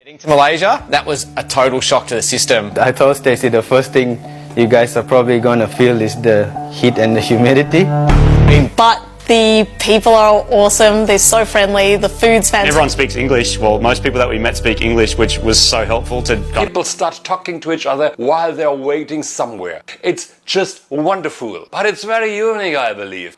Heading to Malaysia, that was a total shock to the system. I told Stacey the first thing you guys are probably gonna feel is the heat and the humidity. But the people are awesome, they're so friendly, the food's fantastic. Everyone speaks English. Well, most people that we met speak English, which was so helpful to... People start talking to each other while they're waiting somewhere. It's just wonderful. But it's very unique, I believe.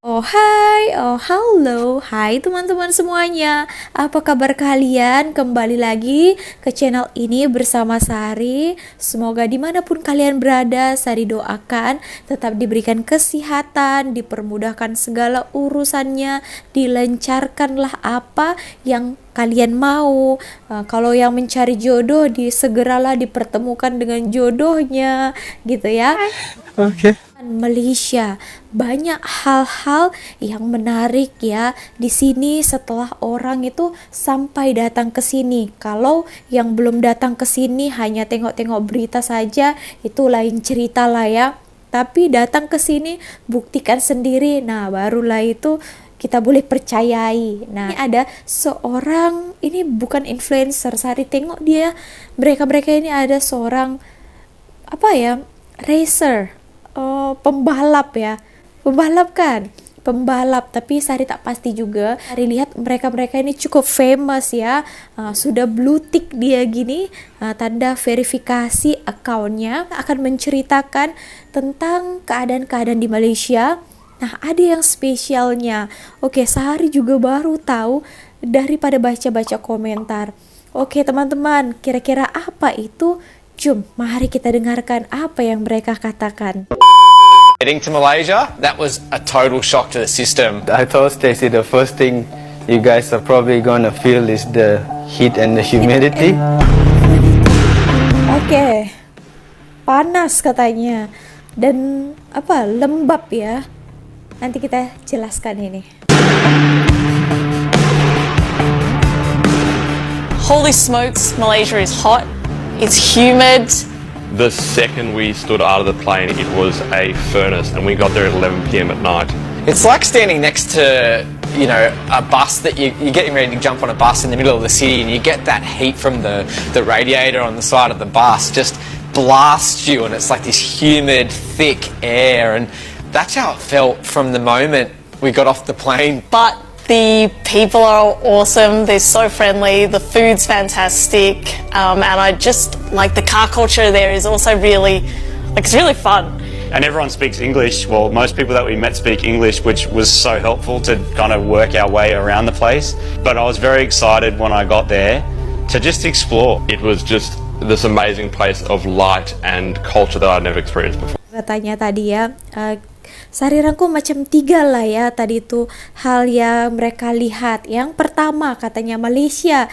Oh hai, oh halo, hai teman-teman semuanya. Apa kabar kalian? Kembali lagi ke channel ini bersama Sari. Semoga dimanapun kalian berada, Sari doakan tetap diberikan kesehatan, dipermudahkan segala urusannya, dilancarkanlah apa yang kalian mau. Kalau yang mencari jodoh, segeralah dipertemukan dengan jodohnya, gitu ya. Okay. Malaysia banyak hal-hal yang menarik ya di sini setelah orang itu sampai datang ke sini. Kalau yang belum datang ke sini hanya tengok-tengok berita saja, itu lain cerita lah ya. Tapi datang ke sini buktikan sendiri, nah barulah itu kita boleh percayai. Nah, ini ada seorang, ini bukan influencer, Sari tengok dia, mereka ini ada seorang racer, pembalap ya, pembalap, tapi Sari tak pasti juga. Sari lihat mereka ini cukup famous ya, sudah blue tick dia gini, tanda verifikasi akunnya, akan menceritakan tentang keadaan-keadaan di Malaysia. Nah, ada yang spesialnya. Oke, Sari juga baru tahu daripada baca-baca komentar. Oke, teman-teman, kira-kira apa itu? Jom, mari kita dengarkan apa yang mereka katakan. Heading to Malaysia, that was a total shock to the system. I told Stacey the first thing you guys are probably gonna feel is the heat and the humidity. Oke, panas katanya, dan lembab ya. Nanti kita jelaskan ini. Holy smokes, Malaysia is hot, it's humid. The second we stood out of the plane, it was a furnace, and we got there at 11 p.m. at night. It's like standing next to, a bus that you're getting ready to jump on a bus in the middle of the city, and you get that heat from the radiator on the side of the bus just blasts you, and it's like this humid, thick air, and that's how it felt from the moment we got off the plane. But the people are awesome, they're so friendly, the food's fantastic, and I just like the car culture there is also really, it's really fun. And everyone speaks English. Well, most people that we met speak English, which was so helpful to kind of work our way around the place. But I was very excited when I got there to just explore. It was just this amazing place of light and culture that I'd never experienced before. Katanya tadi ya, Sari rangkum macam 3 lah ya tadi itu hal yang mereka lihat. Yang pertama katanya Malaysia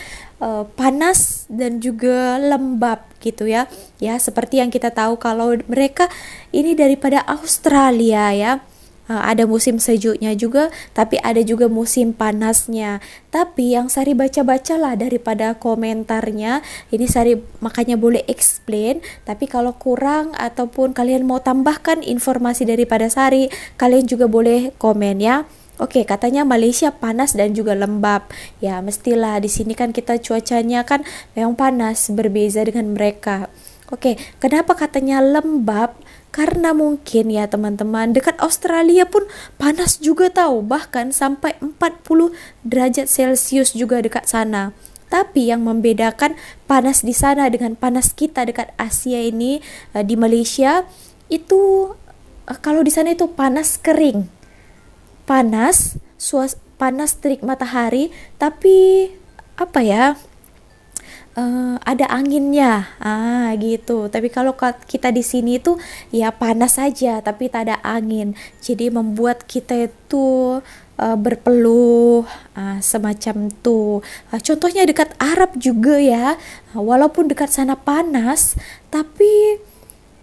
panas dan juga lembab gitu ya. Ya seperti yang kita tahu kalau mereka ini daripada Australia ya. Ada musim sejuknya juga, tapi ada juga musim panasnya. Tapi yang Sari baca-baca lah daripada komentarnya, ini Sari makanya boleh explain. Tapi kalau kurang ataupun kalian mau tambahkan informasi daripada Sari, kalian juga boleh komen ya. Oke, katanya Malaysia panas dan juga lembab. Ya, mestilah di sini kan kita cuacanya kan memang panas, berbeza dengan mereka. Oke, kenapa katanya lembab? Karena mungkin ya teman-teman, dekat Australia pun panas juga tahu, bahkan sampai 40 derajat Celcius juga dekat sana. Tapi yang membedakan panas di sana dengan panas kita dekat Asia ini, di Malaysia itu kalau di sana itu panas kering. Panas terik matahari, tapi ada anginnya, gitu. Tapi kalau kita di sini itu ya panas saja, tapi tak ada angin. Jadi membuat kita itu berpeluh, semacam tuh. Contohnya dekat Arab juga ya, walaupun dekat sana panas, tapi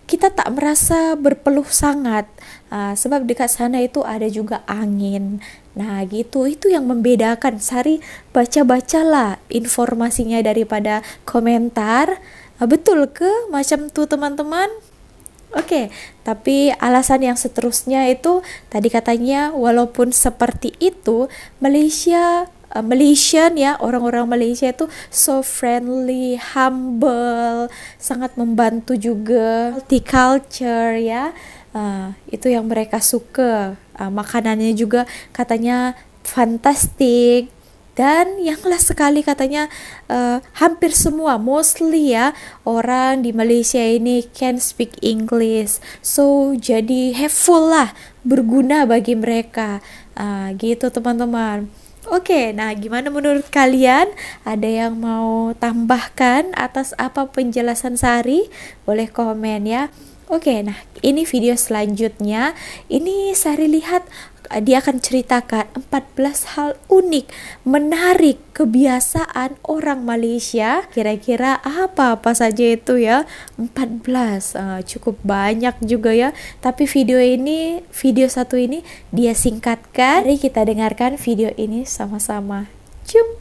kita tak merasa berpeluh sangat, sebab dekat sana itu ada juga angin. Nah gitu, itu yang membedakan. Sari baca-bacalah informasinya daripada komentar. Betul ke macam tuh teman-teman? Oke, tapi alasan yang seterusnya itu tadi katanya walaupun seperti itu Malaysian ya, orang-orang Malaysia itu so friendly, humble, sangat membantu juga, multicultural ya. Itu yang mereka suka. Makanannya juga katanya fantastik. Dan yang last sekali katanya hampir semua, mostly ya, orang di Malaysia ini can speak English. So jadi helpful lah, berguna bagi mereka. Gitu teman-teman. Oke, nah gimana menurut kalian? Ada yang mau tambahkan atas apa penjelasan Sari? Boleh komen ya. Oke, nah ini video selanjutnya. Ini Sari lihat dia akan ceritakan 14 hal unik, menarik kebiasaan orang Malaysia. Kira-kira apa saja itu ya? 14, cukup banyak juga ya. Tapi video satu ini dia singkatkan. Mari kita dengarkan video ini sama-sama. Cium.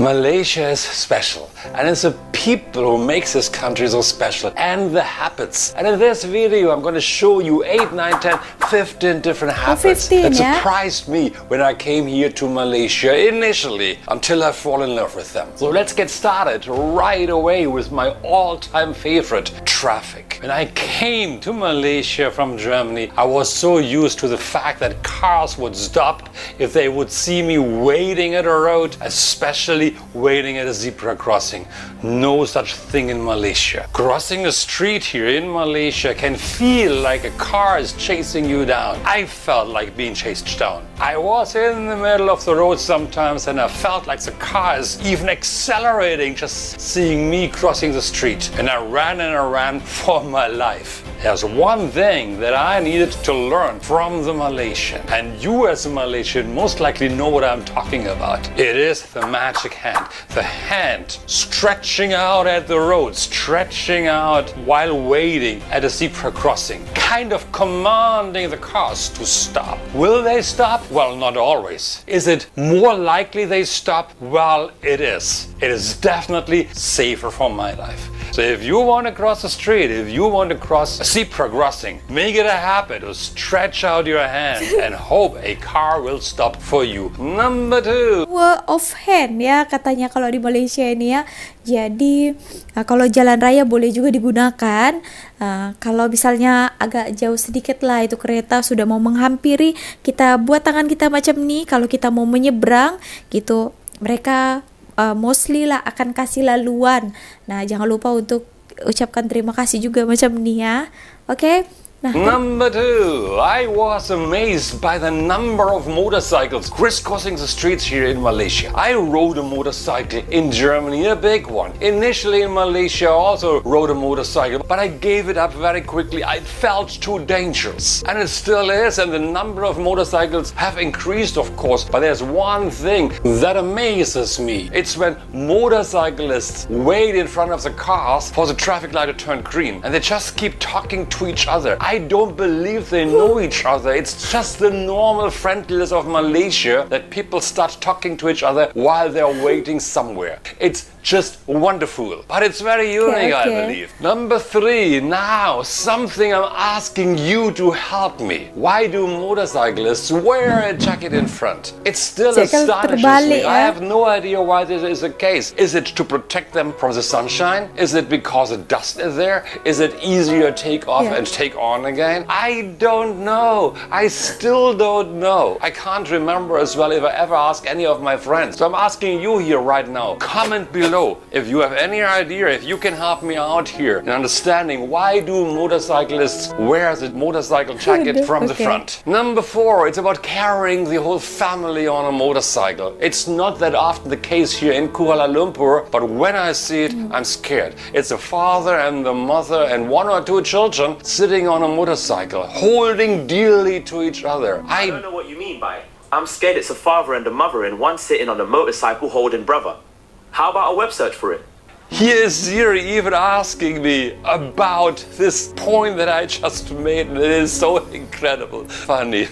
Malaysia is special, and it's the people who makes this country so special, and the habits. And in this video, I'm going to show you 8, 9, 10, 15 different habits 15, that yeah? surprised me when I came here to Malaysia initially, until I fall in love with them. So let's get started right away with my all-time favorite, traffic. When I came to Malaysia from Germany, I was so used to the fact that cars would stop if they would see me waiting at a road, especially waiting at a zebra crossing. No such thing in Malaysia. Crossing a street here in Malaysia can feel like a car is chasing you down. I felt like being chased down. I was in the middle of the road sometimes and I felt like the car is even accelerating just seeing me crossing the street. And I ran for my life. There's one thing that I needed to learn from the Malaysian, and you as a Malaysian most likely know what I'm talking about. It is the magic hand. The hand stretching out at the road, stretching out while waiting at a zebra crossing, kind of commanding the cars to stop. Will they stop? Well, not always. Is it more likely they stop? Well, it is. It is definitely safer for my life. So if you want to cross the street, if you want to cross a zebra crossing, make it a habit to stretch out your hand and hope a car will stop for you. Number 2. Power of hand ya katanya kalau di Malaysia ini ya. Jadi kalau jalan raya boleh juga digunakan. Kalau misalnya agak jauh sedikit lah itu kereta sudah mau menghampiri, kita buat tangan kita macam nih. Kalau kita mau menyeberang gitu, mereka mostly lah akan kasih laluan. Nah, jangan lupa untuk ucapkan terima kasih juga macam ni ya. Oke. Nah, Number 2, I was amazed by the number of motorcycles crisscrossing the streets here in Malaysia. I rode a motorcycle in Germany, a big one. Initially in Malaysia I also rode a motorcycle, but I gave it up very quickly. I felt too dangerous. And it still is, and the number of motorcycles have increased of course, but there's one thing that amazes me. It's when motorcyclists wait in front of the cars for the traffic light to turn green, and they just keep talking to each other. I don't believe they know each other. It's just the normal friendliness of Malaysia that people start talking to each other while they're waiting somewhere. It's just wonderful, but it's very unique, I believe. Number 3, now something I'm asking you to help me. Why do motorcyclists wear a jacket in front? It still astonishes me. I have no idea why this is the case. Is it to protect them from the sunshine? Is it because the dust is there? Is it easier to take off and take on again? I don't know. I still don't know. I can't remember as well if I ever asked any of my friends. So I'm asking you here right now. Comment below if you have any idea, if you can help me out here in understanding why do motorcyclists wear the motorcycle jacket from the front. Number 4, it's about carrying the whole family on a motorcycle. It's not that often the case here in Kuala Lumpur, but when I see it, I'm scared. It's a father and the mother and 1 or 2 children sitting on a motorcycle, holding dearly to each other. I don't know what you mean by it. I'm scared it's a father and a mother and one sitting on a motorcycle holding brother. How about a web search for it? Here is Siri even asking me about this point that I just made, and it is so incredible funny.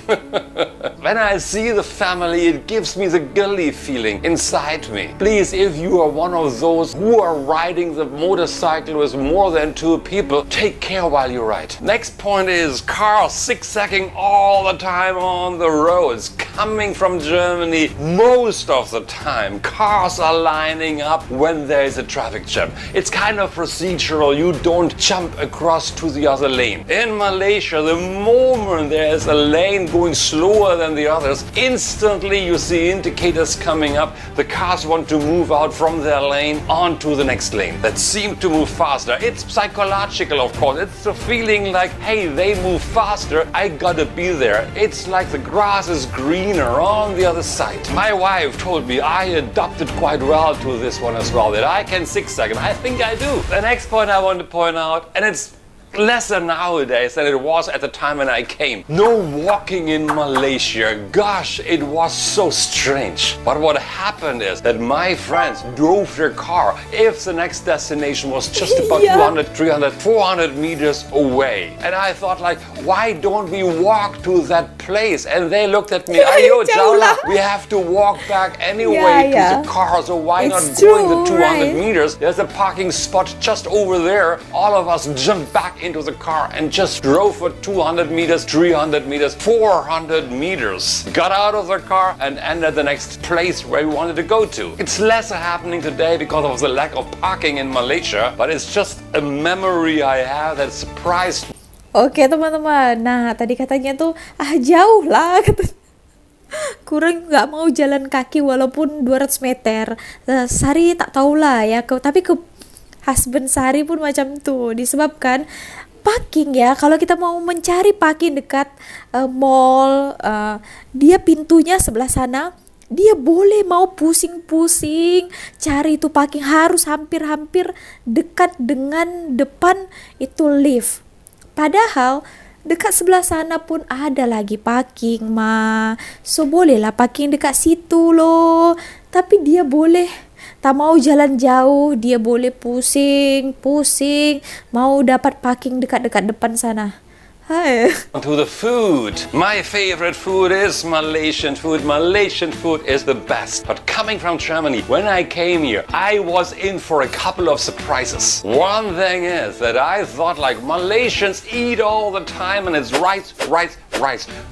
When I see the family, it gives me the gully feeling inside me. Please, if you are one of those who are riding the motorcycle with more than 2 people, take care while you ride. Next point is cars zigzagging all the time on the roads. Coming from Germany, most of the time, cars are lining up when there is a traffic jam. It's kind of procedural. You don't jump across to the other lane. In Malaysia, the moment there is a lane going slower than the others, instantly you see indicators coming up. The cars want to move out from their lane onto the next lane that seem to move faster. It's psychological, of course. It's the feeling like, hey, they move faster, I gotta be there. It's like the grass is greener on the other side. My wife told me I adapted quite well to this one as well, that I can zigzag, and I think I do. The next point I want to point out, and it's lesser nowadays than it was at the time when I came. No walking in Malaysia. Gosh, it was so strange. But what happened is that my friends drove their car if the next destination was just about 200, 300, 400 meters away. And I thought like, why don't we walk to that place? And they looked at me, Ayo, Jaula, we have to walk back anyway to the car, so why not going the 200 meters? There's a parking spot just over there. All of us jumped back into the car and just drove for 200 meters, 300 meters, 400 meters. Got out of the car and ended the next place where we wanted to go to. It's less happening today because of the lack of parking in Malaysia, but it's just a memory I have that surprised me. Oke teman-teman, nah tadi katanya tuh jauh lah katanya. Kurang nggak mau jalan kaki walaupun 200 meter. Sari tak tahulah ya, tapi ke husband Sari pun macam tuh, disebabkan parking ya. Kalau kita mau mencari parking dekat mall, dia pintunya sebelah sana, dia boleh mau pusing-pusing cari itu parking, harus hampir-hampir dekat dengan depan itu lift. Padahal dekat sebelah sana pun ada lagi parking so bolehlah parking dekat situ loh. Tapi dia boleh tak mau jalan jauh, dia boleh pusing mau dapat parking dekat-dekat depan sana. Hai. To the food. My favorite food is Malaysian food. Malaysian food is the best. But coming from Germany, when I came here, I was in for a couple of surprises. One thing is that I thought like Malaysians eat all the time and it's rice.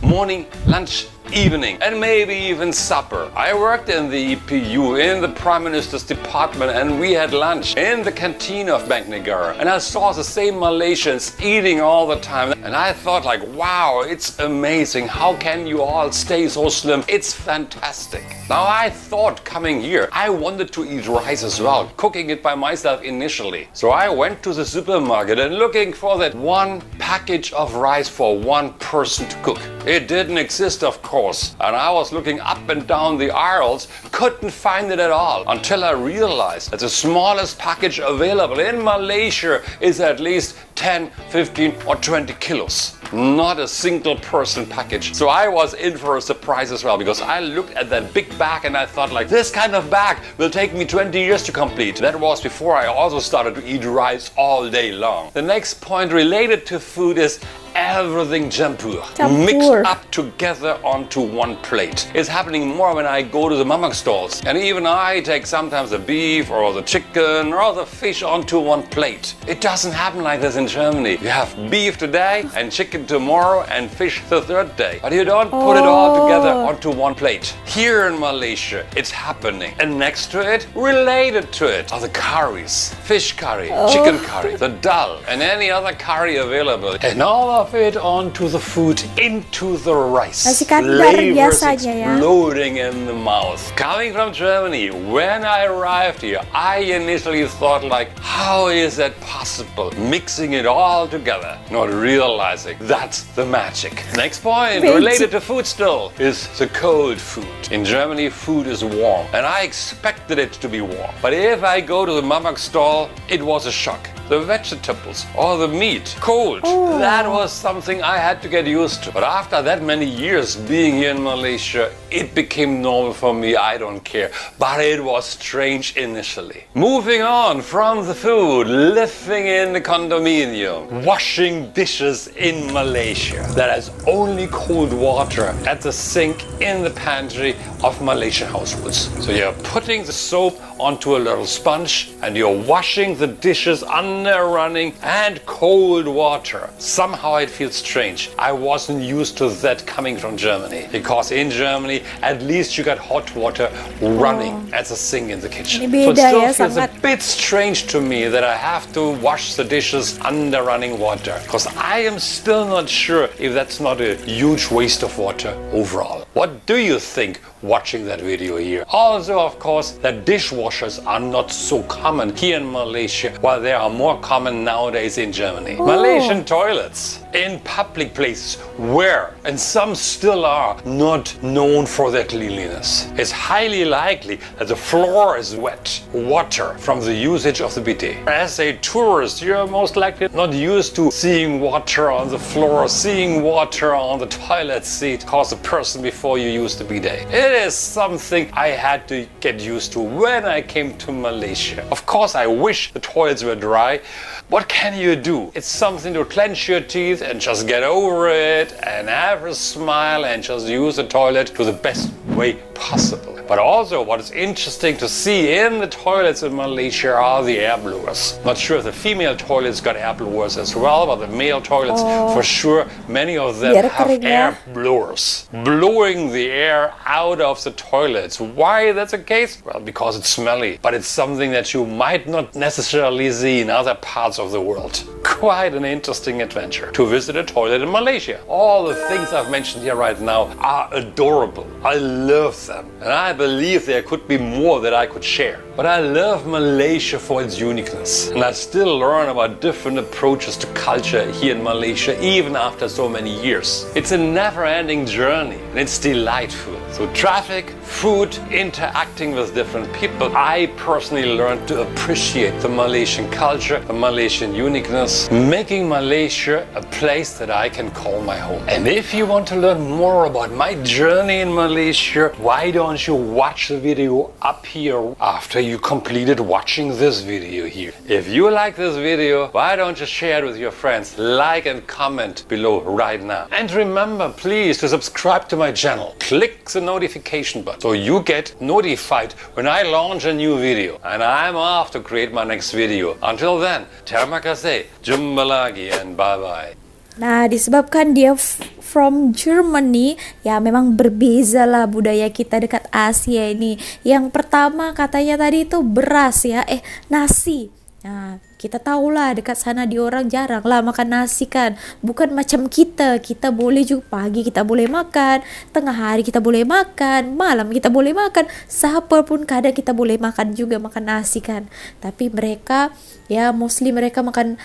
Morning, lunch, evening, and maybe even supper. I worked in the EPU, in the Prime Minister's department, and we had lunch in the canteen of Beda Negara. And I saw the same Malaysians eating all the time. And I thought like, wow, it's amazing. How can you all stay so slim? It's fantastic. Now I thought coming here, I wanted to eat rice as well, cooking it by myself initially. So I went to the supermarket and looking for that one package of rice for one person to cook. It didn't exist, of course. And I was looking up and down the aisles, couldn't find it at all, until I realized that the smallest package available in Malaysia is at least 10, 15 or 20 kilos. Not a single person package. So I was in for a surprise as well, because I looked at that big bag and I thought like, this kind of bag will take me 20 years to complete. That was before I also started to eat rice all day long. The next point related to food is everything campur, mixed up together onto one plate. It's happening more when I go to the mamak stalls. And even I take sometimes the beef or the chicken or the fish onto one plate. It doesn't happen like this in Germany. You have beef today and chicken tomorrow and fish the third day. But you don't put it all together onto one plate. Here in Malaysia, it's happening. And next to it, related to it, are the curries. Fish curry, chicken curry, the dal, and any other curry available. And all of it onto the food, into the rice. Flavors exploding in the mouth. Coming from Germany, when I arrived here, I initially thought like, how is that possible? Mixing it all together, not realizing that's the magic. Next point, related to food still, is the cold food. In Germany, food is warm, and I expected it to be warm. But if I go to the mamak stall, it was a shock. the vegetables or the meat cold. That was something I had to get used to. But after that many years being here in Malaysia, it became normal for me. I don't care. But it was strange initially. Moving on from the food, living in the condominium, washing dishes in Malaysia. That is only cold water at the sink in the pantry of Malaysian households. So you're putting the soap onto a little sponge and you're washing the dishes under running and cold water. Somehow it feels strange. I wasn't used to that coming from Germany, because in Germany at least you got hot water running at the sink in the kitchen. Ini So it beda still ya, feels a sangat. bit strange to me that I have to wash the dishes under running water, because I am still not sure if that's not a huge waste of water overall. What do you think watching that video here? Also, of course, that dishwashers are not so common here in Malaysia, while they are more common nowadays in Germany. Malaysian toilets in public places were, and some still are, not known for their cleanliness. It's highly likely that the floor is wet water from the usage of the bidet. As a tourist, you're most likely not used to seeing water on the floor, seeing water on the toilet seat, because the person before you used the bidet. It is something I had to get used to when I came to Malaysia. Of course, I wish the toilets were dry. What can you do? It's something to clench your teeth and just get over it and have a smile and just use the toilet to the best way possible. But also what is interesting to see in the toilets in Malaysia are the air blowers. Not sure if the female toilets got air blowers as well, but the male toilets for sure, many of them Biar have kering ya. air blowers, blowing the air out of the toilets. Why that's the case? Well, because it's smelly, but it's something that you might not necessarily see in other parts of the world. Quite an interesting adventure to visit a toilet in Malaysia. All the things I've mentioned here right now are adorable. I love them, and I believe there could be more that I could share. But I love Malaysia for its uniqueness, and I still learn about different approaches to culture here in Malaysia even after so many years. It's a never-ending journey, and it's delightful. So traffic, food, interacting with different people, I personally learned to appreciate the Malaysian culture, the Malaysian uniqueness, making Malaysia a place that I can call my home. And if you want to learn more about my journey in Malaysia, why don't you watch the video up here after you completed watching this video here. If you like this video, why don't you share it with your friends, like and comment below right now. And remember, please, to subscribe to my channel. Click the notification button so you get notified when I launch a new video. And I'm off to create my next video. Until then, terima kasih, jumpa lagi, and bye-bye. Nah, disebabkan dia from Germany, ya memang berbeza lah budaya kita dekat Asia ini. Yang pertama katanya tadi itu beras ya, nasi. Nah, kita tahulah dekat sana dia orang jarang lah makan nasi kan. Bukan macam kita boleh juga pagi kita boleh makan, tengah hari kita boleh makan, malam kita boleh makan, siapa pun kadang kita boleh makan juga makan nasi kan. Tapi mereka ya mostly mereka makan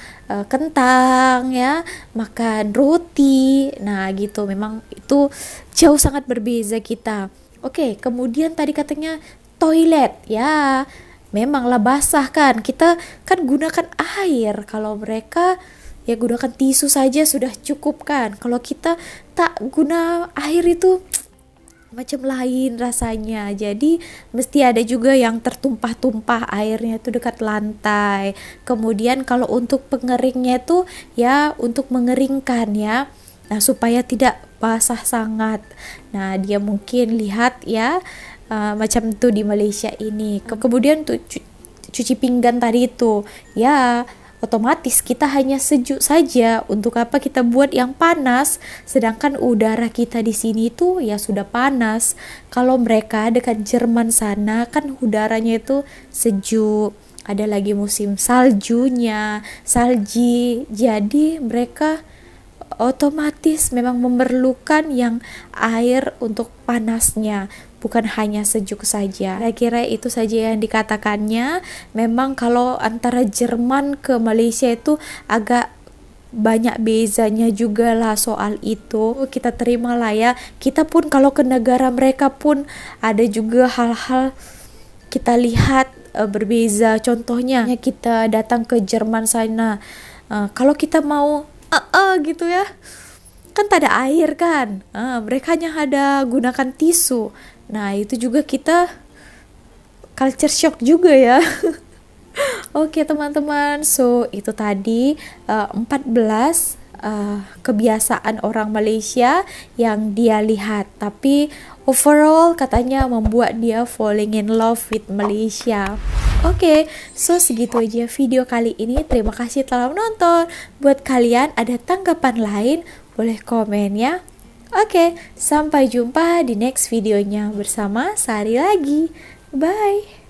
kentang ya, makan roti. Nah gitu, memang itu jauh sangat berbeza kita. Oke, kemudian tadi katanya toilet ya. Memanglah basah kan, kita kan gunakan air, kalau mereka ya gunakan tisu saja sudah cukup kan. Kalau kita tak guna air itu macam lain rasanya, jadi mesti ada juga yang tertumpah-tumpah airnya itu dekat lantai. Kemudian kalau untuk pengeringnya itu ya untuk mengeringkan ya, nah supaya tidak basah sangat. Nah dia mungkin lihat ya macam itu di Malaysia ini. Kemudian tuh cuci pinggan tadi itu ya otomatis kita hanya sejuk saja. Untuk apa kita buat yang panas, sedangkan udara kita di sini itu ya sudah panas. Kalau mereka dekat Jerman sana kan udaranya itu sejuk, ada lagi musim saljunya, salji, jadi mereka otomatis memang memerlukan yang air untuk panasnya, bukan hanya sejuk saja. Saya kira itu saja yang dikatakannya. Memang kalau antara Jerman ke Malaysia itu agak banyak bezanya juga lah soal itu. Kita terima lah ya. Kita pun kalau ke negara mereka pun ada juga hal-hal kita lihat berbeza. Contohnya kita datang ke Jerman sana, kalau kita mau gitu ya, kan tak ada air kan, mereka hanya ada gunakan tisu. Nah itu juga kita culture shock juga ya. Oke teman-teman, so itu tadi 14 kebiasaan orang Malaysia yang dia lihat, tapi overall katanya membuat dia falling in love with Malaysia. Oke, so segitu aja video kali ini. Terima kasih telah menonton. Buat kalian ada tanggapan lain, boleh komen ya. Oke, sampai jumpa di next videonya bersama Sari lagi. Bye.